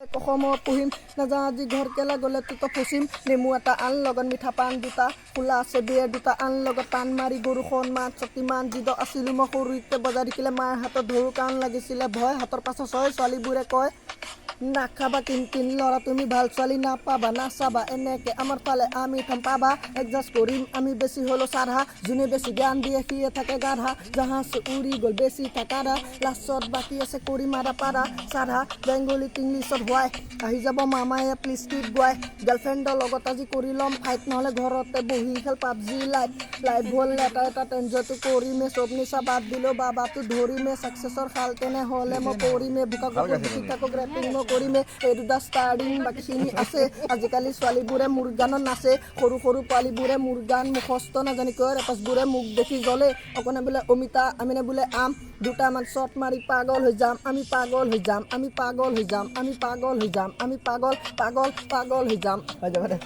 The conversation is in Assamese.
অসমত পুহিম নাযাওঁ আজি ঘৰ কেলা গ'লে তো ফচিম নেমু এটা আন লগত মিঠা পান দুটা খোলা আছে বিয়ে দুটা আন লগত টান মাৰি গৰুখন মাত চতিমান যিদ আছিলোঁ মই সৰুতে বজাৰ দেখিলে মাৰ হাতত ধৰো কাণ লাগিছিলে ভয় হাতৰ পাছত ছয় ছোৱালীবোৰে কয় নাখাবা কিন ল'ৰা তুমি ভাল ছোৱালী নাপাবা নাচাবা এনেকে আমাৰ ফালে আমি থম পাবা এডজাষ্ট কৰিম আমি বেছি হ'লো চাৰহা যোনে বেছি জ্ঞান দিয়ে সিয়ে থাকে গাধা জাহাজ উৰি গ'ল বেছি থাকাৰা লাষ্টত বাকী আছে কৰি মাৰা পাৰা চাৰহা বেংগলী ইংলিছত হোৱাই আহি যাব মামায়ে প্লিজ কিপ গুৱাই গাৰ্লফ্ৰেণ্ডৰ লগত আজি কৰি ল'ম ফাইট নহ'লে ঘৰতে বহি খেল পাবজি লাইভ হ'ল এটা এনজয়টো কৰিমে চব নিচা বাদ দিলেও বাবাটো ধৰিমে ছাকচেছৰ খাল তেনেহ'লে মই কৰিমে বোকা গপক ৰেপিং মই কৰিমে এইটো দা ষ্টাৰ্টিং বাকীখিনি আছে আজিকালি ছোৱালীবোৰে মোৰ গানত নাচে সৰু পোৱালীবোৰে মোৰ গান মুখস্থ নাজানি কয় ৰেপাছবোৰে মোক দেখি জ্বলে অকণে বোলে অমিতা আমিনে বোলে আম দুটামান শ্বট মাৰি পাগল হৈ যাম আমি পাগল হৈ যাম আমি পাগল হৈ যাম আমি পাগল হৈ যাম আমি পাগল হৈ যাম হৈ যাব দে